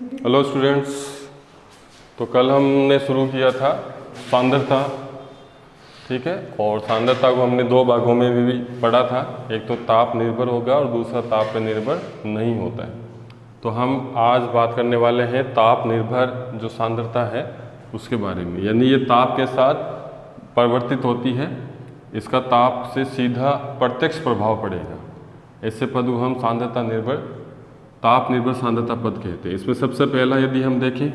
Hello students. तो कल हमने शुरू किया था सांद्रता, ठीक है। और सांद्रता को हमने दो भागों में भी पढ़ा था, एक तो ताप निर्भर होगा और दूसरा ताप पे निर्भर नहीं होता है। तो हम आज बात करने वाले हैं ताप निर्भर जो सांद्रता है उसके बारे में, यानी ये ताप के साथ परिवर्तित होती है, इसका ताप से सीधा प्रत्यक्ष प्रभाव पड़ेगा। ऐसे पद को हम सांद्रता निर्भर, ताप निर्भर सांद्रता पद कहते हैं। इसमें सबसे पहला यदि हम देखें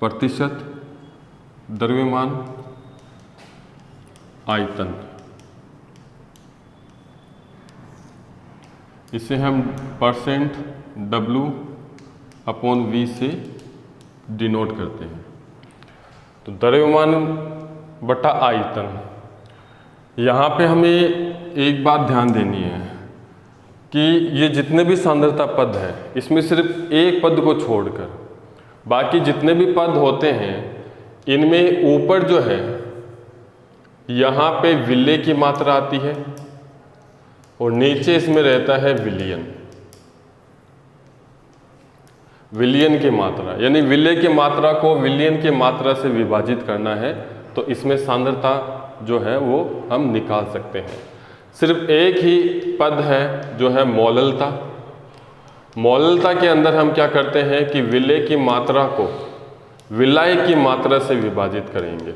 प्रतिशत द्रव्यमान आयतन, इसे हम परसेंट W/V से डिनोट करते हैं। तो द्रव्यमान बटा आयतन, यहाँ पे हमें एक बात ध्यान देनी है कि ये जितने भी सांद्रता पद है इसमें सिर्फ एक पद को छोड़कर बाकी जितने भी पद होते हैं इनमें ऊपर जो है यहाँ पे विलेय की मात्रा आती है और नीचे इसमें रहता है विलयन, विलयन की मात्रा, यानी विलेय की मात्रा को विलयन की मात्रा से विभाजित करना है तो इसमें सांद्रता जो है वो हम निकाल सकते हैं। सिर्फ एक ही पद है जो है मोललता। मोललता के अंदर हम क्या करते हैं कि विलेय की मात्रा को विलाय की मात्रा से विभाजित करेंगे,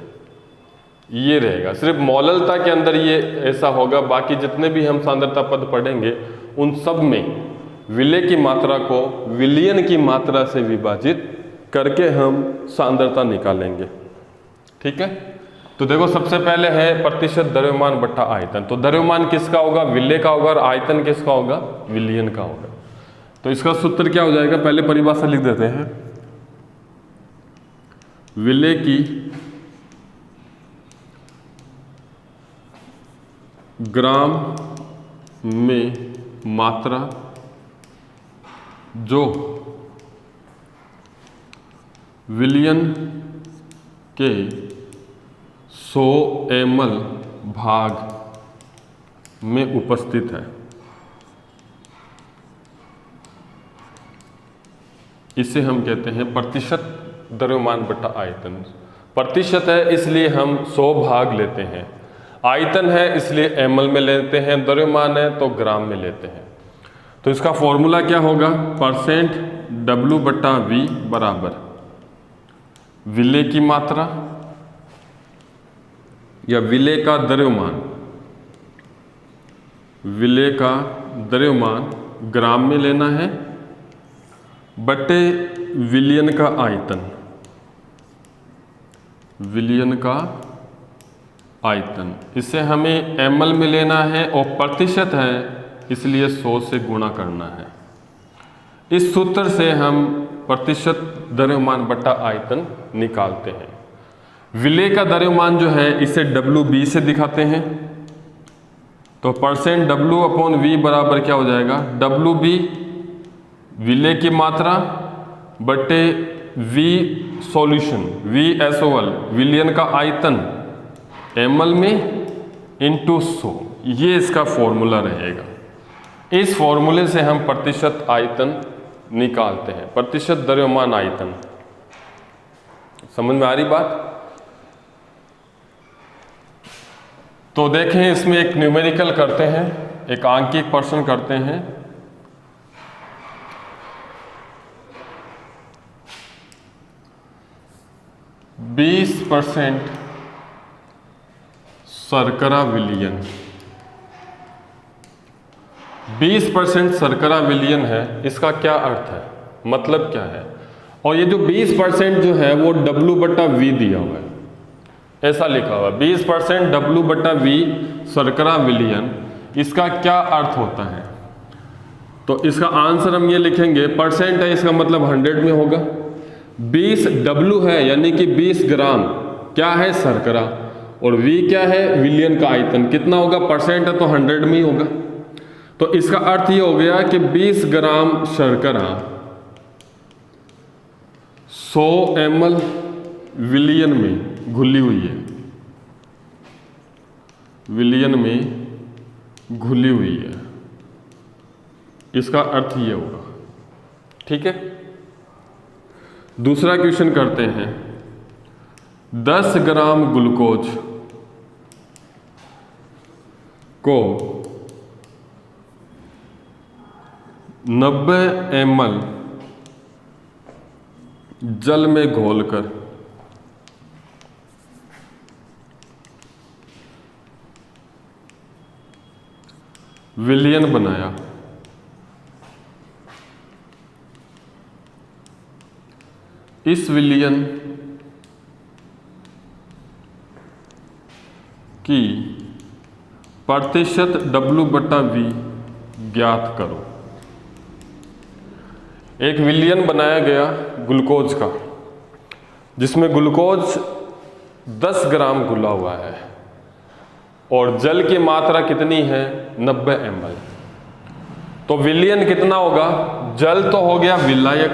ये रहेगा। सिर्फ मोललता के अंदर ये ऐसा होगा, बाकी जितने भी हम सांद्रता पद पढ़ेंगे उन सब में विलेय की मात्रा को विलयन की मात्रा से विभाजित करके हम सांद्रता निकालेंगे, ठीक है। तो देखो सबसे पहले है प्रतिशत द्रव्यमान बट्टा आयतन। तो द्रव्यमान किसका होगा? विलेय का होगा, और आयतन किसका होगा? विलयन का होगा। तो इसका सूत्र क्या हो जाएगा? पहले परिभाषा लिख देते हैं। विलेय की ग्राम में मात्रा जो विलयन के 100 ml भाग में उपस्थित है, इसे हम कहते हैं प्रतिशत द्रव्यमान बटा आयतन। प्रतिशत है इसलिए हम 100 भाग लेते हैं, आयतन है इसलिए ml में लेते हैं, द्रव्यमान है तो ग्राम में लेते हैं। तो इसका फॉर्मूला क्या होगा? परसेंट W/V बराबर विलेय की मात्रा या विलेय का द्रव्यमान, विलेय का द्रव्यमान ग्राम में लेना है बटे विलयन का आयतन, विलयन का आयतन, इसे हमें ml में लेना है और प्रतिशत है इसलिए 100 से गुणा करना है। इस सूत्र से हम प्रतिशत द्रव्यमान बटा आयतन निकालते हैं। विलेय का द्रव्यमान जो है इसे WB से दिखाते हैं। तो परसेंट W/V बराबर क्या हो जाएगा? WB विलेय की मात्रा बटे V सॉल्यूशन, VSOL विलयन का आयतन ml में इंटू 100, ये इसका फॉर्मूला रहेगा। इस फॉर्मूले से हम प्रतिशत आयतन निकालते हैं, प्रतिशत द्रव्यमान आयतन। समझ में आ रही बात? तो देखें इसमें एक न्यूमेरिकल करते हैं, एक आंकिक प्रश्न करते हैं। %, शर्करा विलयन, 20% शर्करा विलयन है, इसका क्या अर्थ है, मतलब क्या है? और ये जो 20% जो है वो W/V दिया हुआ है, ऐसा लिखा हुआ 20% W/V शर्करा विलयन, इसका क्या अर्थ होता है? तो इसका आंसर हम ये लिखेंगे, परसेंट है इसका मतलब 100 में होगा, 20 W है यानी कि 20 ग्राम क्या है? शर्करा, और V क्या है? विलयन का आयतन कितना होगा? परसेंट है तो 100 में ही होगा। तो इसका अर्थ ये हो गया कि 20 ग्राम शर्करा 100 ml विलयन में घुली हुई है, विलयन में घुली हुई है, इसका अर्थ ये होगा। ठीक है, दूसरा क्वेश्चन करते हैं। 10 ग्राम ग्लूकोज को 90 ml जल में घोलकर विलयन बनाया। इस विलयन की प्रतिशत W/V ज्ञात करो। एक विलयन बनाया गया ग्लूकोज का, जिसमें ग्लूकोज 10 ग्राम घुला हुआ है और जल की मात्रा कितनी है 90 ml। तो विलयन कितना होगा? जल तो हो गया विलायक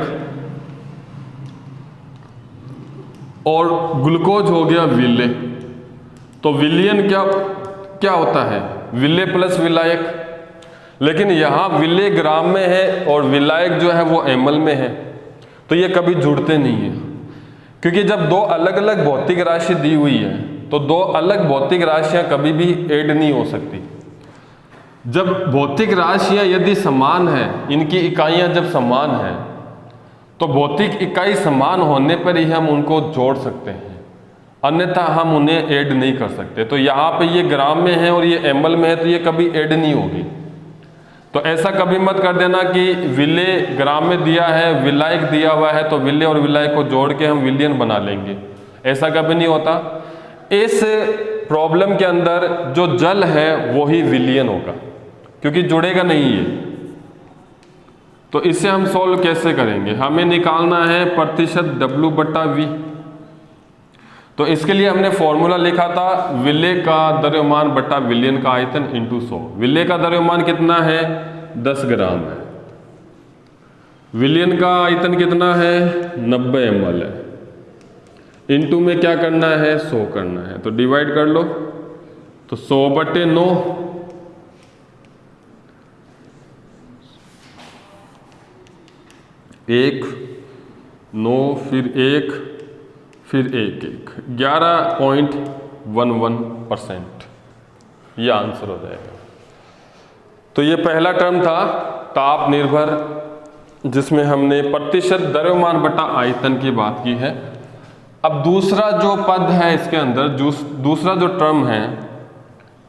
और ग्लूकोज हो गया विलेय। तो विलयन क्या होता है? विलेय प्लस विलायक। लेकिन यहां विलेय ग्राम में है और विलायक जो है वो ml में है, तो ये कभी जुड़ते नहीं है, क्योंकि जब दो अलग अलग भौतिक राशि दी हुई है तो दो अलग भौतिक राशियां कभी भी ऐड नहीं हो सकती। जब भौतिक राशियां यदि समान है, इनकी इकाइयां जब समान है, तो भौतिक इकाई समान होने पर ही हम उनको जोड़ सकते हैं, अन्यथा हम उन्हें ऐड नहीं कर सकते। तो यहाँ पे ये ग्राम में है और ये ml में है, तो ये कभी ऐड नहीं होगी। तो ऐसा कभी मत कर देना कि विलेय ग्राम में दिया है, विलायक दिया हुआ है, तो विलेय और विलायक को जोड़ के हम विलयन बना लेंगे, ऐसा कभी नहीं होता। इस प्रॉब्लम के अंदर जो जल है वही विलयन होगा, क्योंकि जुड़ेगा नहीं ये। तो इसे हम सॉल्व कैसे करेंगे? हमें निकालना है प्रतिशत W/V। तो इसके लिए हमने फॉर्मूला लिखा था विलेय का द्रव्यमान बटा विलयन का आयतन इंटू 100। विलेय का द्रव्यमान कितना है? 10 ग्राम है। विलयन का आयतन कितना है? 90 ml है। इंटू में क्या करना है? 100 करना है। तो डिवाइड कर लो, तो 100/9 1 9 फिर 1 फिर 1 11.11%। यह आंसर हो जाएगा। तो ये पहला टर्म था ताप निर्भर, जिसमें हमने प्रतिशत द्रव्यमान बटा आयतन की बात की है। अब दूसरा जो पद है इसके अंदर, दूसरा जो टर्म है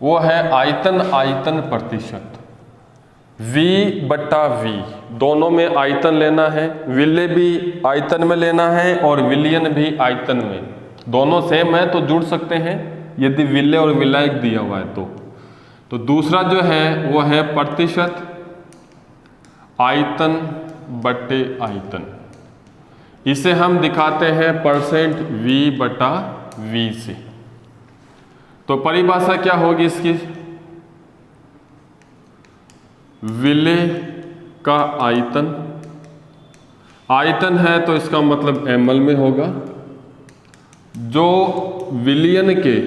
वो है आयतन प्रतिशत, V/V। दोनों में आयतन लेना है, विलेय भी आयतन में लेना है और विलयन भी आयतन में। दोनों सेम है तो जुड़ सकते हैं यदि विलेय और विलायक दिया हुआ है तो दूसरा जो है वो है प्रतिशत आयतन बटे आयतन। इसे हम दिखाते हैं %V/V से। तो परिभाषा क्या होगी इसकी? विलेय का आयतन है तो इसका मतलब ml में होगा, जो विलयन के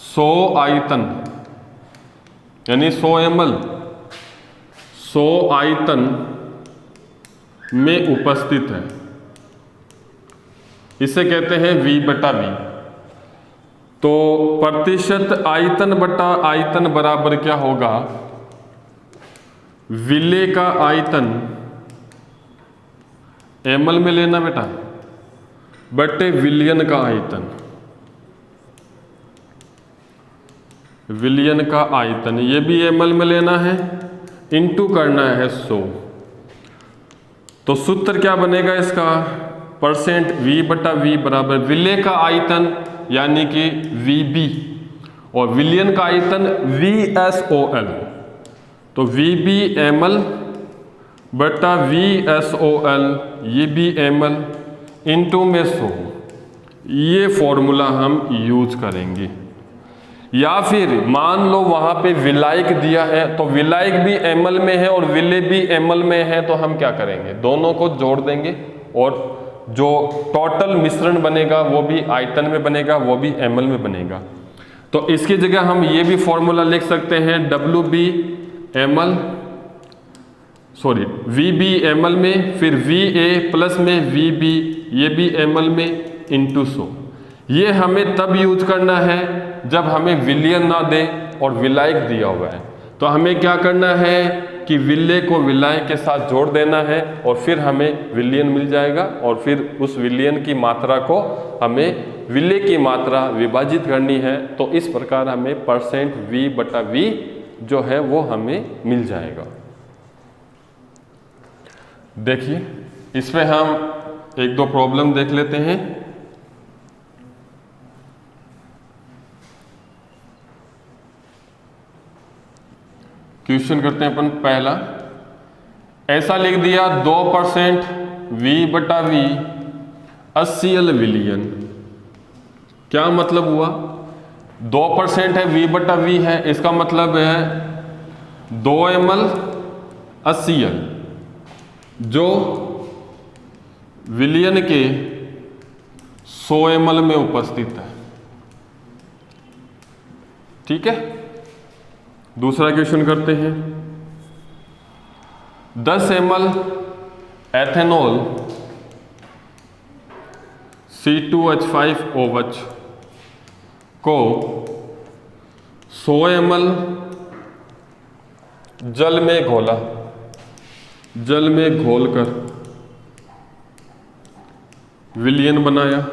100 आयतन यानी 100 ml 100 आयतन में उपस्थित है, इसे कहते हैं V/V। तो प्रतिशत आयतन बटा आयतन बराबर क्या होगा? विलेय का आयतन ml में लेना बेटा, बटे विलयन का आयतन। विलयन का आयतन ये भी ml में लेना है, इंटू करना है 100। तो सूत्र क्या बनेगा इसका? %V/V बराबर विलेय का आयतन यानी कि VB और विलयन का आयतन VSOL। तो VB ml बटा VSOL, ये भी ml इंटू में 100। ये फॉर्मूला हम यूज करेंगे। या फिर मान लो वहां पे विलायक दिया है, तो विलायक भी ml में है और विलेय भी ml में है, तो हम क्या करेंगे? दोनों को जोड़ देंगे और जो टोटल मिश्रण बनेगा वो भी आयतन में बनेगा, वो भी ml में बनेगा। तो इसकी जगह हम ये भी फॉर्मूला लिख सकते हैं WB ml sorry VB ml में, फिर VA प्लस में VB ये भी ml में इंटू 100। ये हमें तब यूज करना है जब हमें विलयन ना दे और विलायक दिया हुआ है। तो हमें क्या करना है कि विलय को विलायक के साथ जोड़ देना है और फिर हमें विलयन मिल जाएगा, और फिर उस विलयन की मात्रा को हमें विलय की मात्रा विभाजित करनी है। तो इस प्रकार हमें %V/V जो है वो हमें मिल जाएगा। देखिए इस पे हम एक दो प्रॉब्लम देख लेते हैं। क्वेश्चन करते हैं अपन पहला। ऐसा लिख दिया 2% V/V 80L विलयन। क्या मतलब हुआ? 2% है, V/V है, इसका मतलब है 2 ml 80L जो विलयन के 100 ml में उपस्थित है। ठीक है, दूसरा क्वेश्चन करते हैं। 10 ml एथेनॉल C2H5OH को 100 ml जल में घोला, जल में घोलकर विलयन बनाया।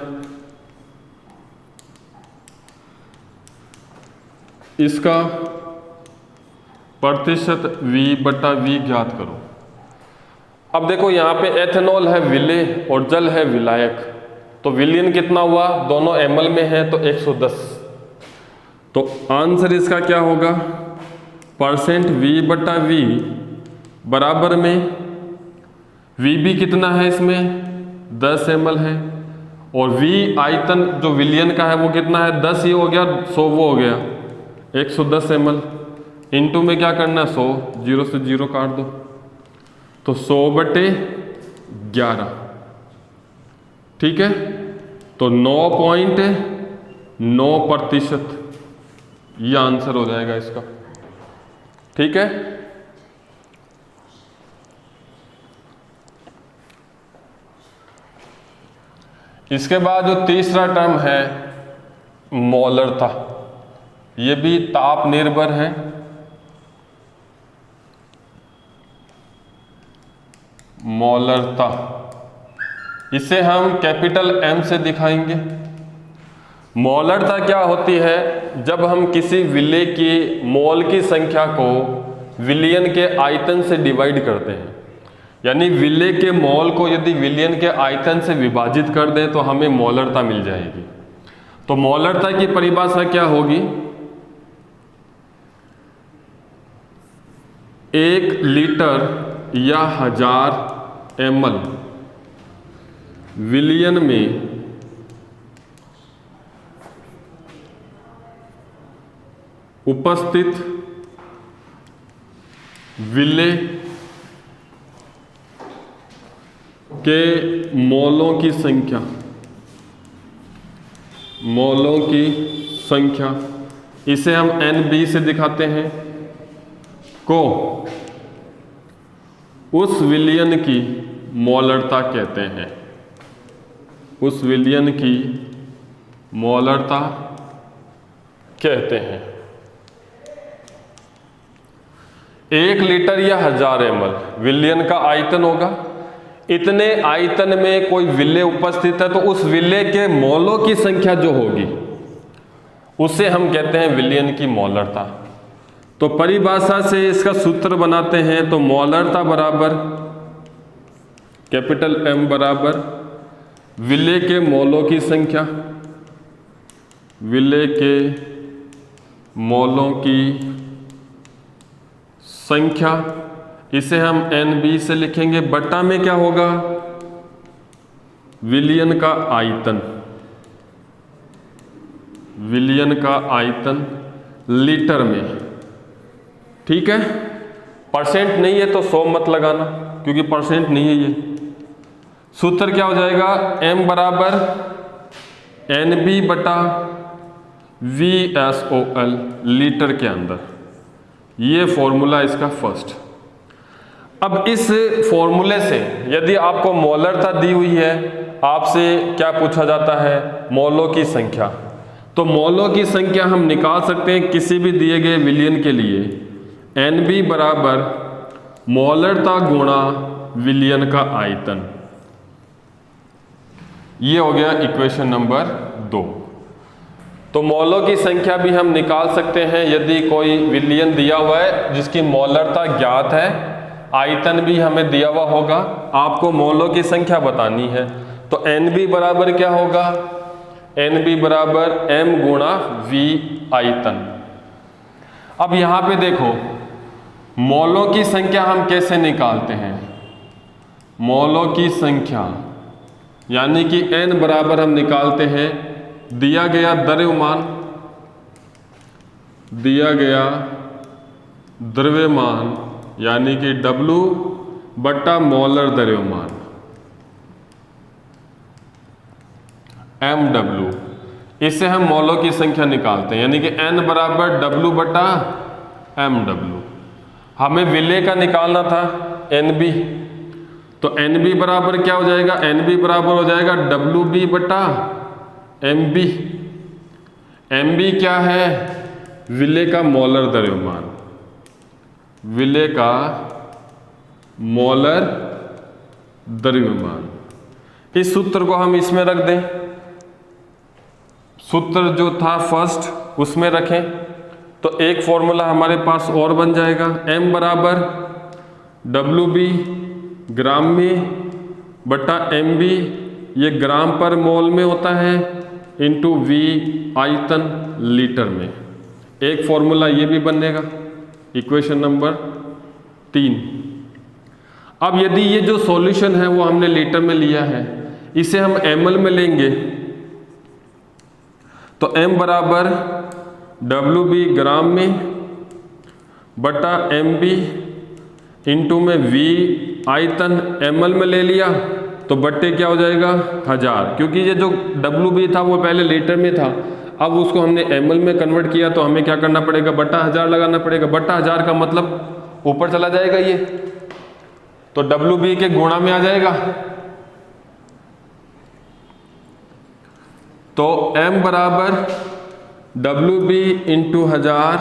इसका प्रतिशत V/V ज्ञात करो। अब देखो यहाँ पे एथेनॉल है विलय और जल है विलायक, तो विलयन कितना हुआ? दोनों ml में है तो 110। तो आंसर इसका क्या होगा? %V/V बराबर में VB कितना है इसमें? 10 ml है, और V आयतन जो विलयन का है वो कितना है? 10 ये हो गया, 100 वो हो गया, 110 ml। इंटू में क्या करना है? 100, 0 से 0 काट दो, तो 100/11। ठीक है, तो 9.9% ये आंसर हो जाएगा इसका। ठीक है, इसके बाद जो तीसरा टर्म है मोलरता, ये भी ताप निर्भर है। मोलरता इसे हम कैपिटल M से दिखाएंगे। मोलरता क्या होती है? जब हम किसी विलय की मोल की संख्या को विलयन के आयतन से डिवाइड करते हैं, यानी विलय के मोल को यदि विलयन के आयतन से विभाजित कर दें तो हमें मोलरता मिल जाएगी। तो मोलरता की परिभाषा क्या होगी? 1 लीटर या 1000 ml विलयन में उपस्थित विलय के मोलों की संख्या, मोलों की संख्या इसे हम NB से दिखाते हैं, को उस विलयन की मोलरता कहते हैं। उस विलयन की मोलरता कहते हैं। 1 लीटर या 1000 ml विलयन का आयतन होगा। इतने आयतन में कोई विलय उपस्थित है तो उस विलय के मोलों की संख्या जो होगी उसे हम कहते हैं विलयन की मोलरता। तो परिभाषा से इसका सूत्र बनाते हैं, तो मोलरता बराबर कैपिटल M बराबर विलय के मोलों की संख्या, विलय के मोलों की संख्या, इसे हम NB से लिखेंगे। बट्टा में क्या होगा? विलयन का आयतन, विलयन का आयतन लीटर में। ठीक है, परसेंट नहीं है तो 100 मत लगाना क्योंकि परसेंट नहीं है ये। सूत्र क्या हो जाएगा? M बराबर NB/VSOL लीटर के अंदर। ये फॉर्मूला इसका फर्स्ट। अब इस फॉर्मूले से यदि आपको मोलरता दी हुई है, आपसे क्या पूछा जाता है, मोलों की संख्या, तो मोलों की संख्या हम निकाल सकते हैं किसी भी दिए गए विलयन के लिए। NB बराबर मोलरता गुणा विलयन का आयतन, ये हो गया इक्वेशन नंबर 2। तो मोलों की संख्या भी हम निकाल सकते हैं यदि कोई विलयन दिया हुआ है जिसकी मोलरता ज्ञात है, आयतन भी हमें दिया हुआ होगा, आपको मोलों की संख्या बतानी है। तो NB बराबर क्या होगा, NB बराबर M गुणा V आयतन। अब यहाँ पे देखो मोलों की संख्या हम कैसे निकालते हैं, मोलों की संख्या यानी कि N बराबर हम निकालते हैं दिया गया द्रव्यमान यानी कि W बटा मोलर द्रव्यमान MW, इससे हम मोलों की संख्या निकालते हैं यानी कि N बराबर W बटा MW। हमें विलय का निकालना था NB, तो NB बराबर क्या हो जाएगा, NB बराबर हो जाएगा WB बटा MB। MB क्या है, विलय का मोलर द्रव्यमान, विलय का मोलर द्रव्यमान। इस सूत्र को हम इसमें रख दें, सूत्र जो था फर्स्ट उसमें रखें, तो एक फॉर्मूला हमारे पास और बन जाएगा, M बराबर WB ग्राम में बटा MB, ये ग्राम पर मोल में होता है, इंटू V आयतन लीटर में। एक फॉर्मूला ये भी बनेगा, इक्वेशन नंबर 3। अब यदि ये जो सॉल्यूशन है वो हमने लीटर में लिया है, इसे हम ml में लेंगे, तो M बराबर WB ग्राम में बटा MB इंटू में V आयतन ml में ले लिया, तो बट्टे क्या हो जाएगा 1000, क्योंकि ये जो WB था वो पहले लीटर में था, अब उसको हमने ml में कन्वर्ट किया, तो हमें क्या करना पड़ेगा, बटा 1000 लगाना पड़ेगा। बटा 1000 का मतलब ऊपर चला जाएगा ये, तो WB के गुणा में आ जाएगा, तो M बराबर WB इंटू 1000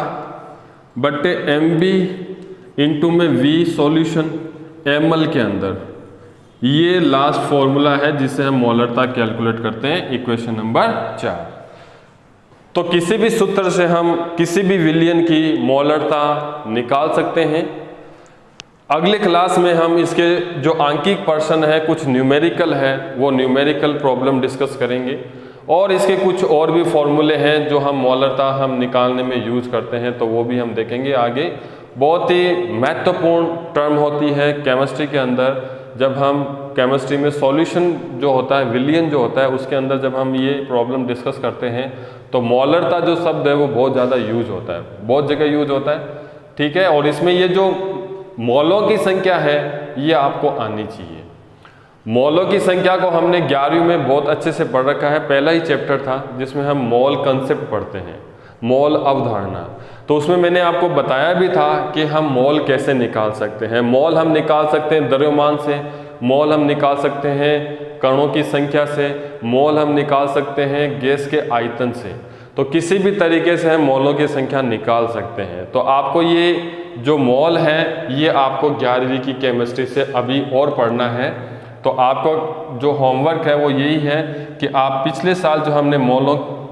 बट्टे MB इंटू में V सॉल्यूशन ml के अंदर। ये लास्ट फॉर्मूला है जिससे हम मोलरता कैलकुलेट करते हैं, इक्वेशन नंबर 4। तो किसी भी सूत्र से हम किसी भी विलयन की मोलरता निकाल सकते हैं। अगले क्लास में हम इसके जो आंकिक पर्सन है, कुछ न्यूमेरिकल है, वो न्यूमेरिकल प्रॉब्लम डिस्कस करेंगे, और इसके कुछ और भी फॉर्मूले हैं जो हम मोलरता हम निकालने में यूज़ करते हैं, तो वो भी हम देखेंगे आगे। बहुत ही महत्वपूर्ण टर्म होती है केमिस्ट्री के अंदर, जब हम केमिस्ट्री में सॉल्यूशन जो होता है, विलयन जो होता है, उसके अंदर जब हम ये प्रॉब्लम डिस्कस करते हैं, तो मोलरता जो शब्द है वो बहुत ज़्यादा यूज होता है, बहुत जगह यूज होता है, ठीक है। और इसमें ये जो मोलों की संख्या है ये आपको आनी चाहिए। मोलों की संख्या को हमने 11वीं में बहुत अच्छे से पढ़ रखा है, पहला ही चैप्टर था जिसमें हम मोल कंसेप्ट पढ़ते हैं, मोल अवधारणा। तो उसमें मैंने आपको बताया भी था कि हम मोल कैसे निकाल सकते हैं। मोल हम निकाल सकते हैं द्रव्यमान से, मोल हम निकाल सकते हैं कणों की संख्या से, मोल हम निकाल सकते हैं गैस के आयतन से। तो किसी भी तरीके से हम मोलों की संख्या निकाल सकते हैं। तो आपको ये जो मोल है ये आपको 11वीं की केमिस्ट्री से अभी और पढ़ना है। तो आपको जो होमवर्क है वो यही है कि आप पिछले साल जो हमने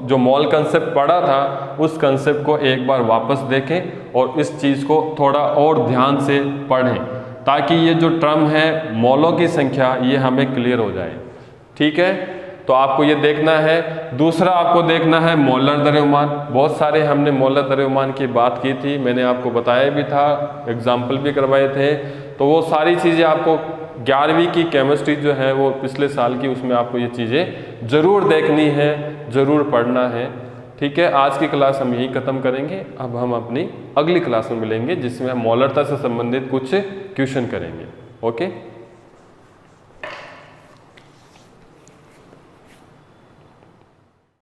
जो मोल कंसेप्ट पढ़ा था उस कंसेप्ट को एक बार वापस देखें और इस चीज़ को थोड़ा और ध्यान से पढ़ें, ताकि ये जो टर्म है मोलों की संख्या ये हमें क्लियर हो जाए, ठीक है। तो आपको ये देखना है। दूसरा आपको देखना है मोलर द्रव्यमान। बहुत सारे हमने मोलर द्रव्यमान की बात की थी, मैंने आपको बताया भी था, एग्जाम्पल भी करवाए थे। तो वो सारी चीज़ें आपको 11वीं की केमिस्ट्री जो है वो पिछले साल की, उसमें आपको ये चीज़ें ज़रूर देखनी है, ज़रूर पढ़ना है, ठीक है। आज की क्लास हम यही ख़त्म करेंगे। अब हम अपनी अगली क्लास में मिलेंगे जिसमें हम मोलरता से संबंधित कुछ क्वेश्चन करेंगे। ओके।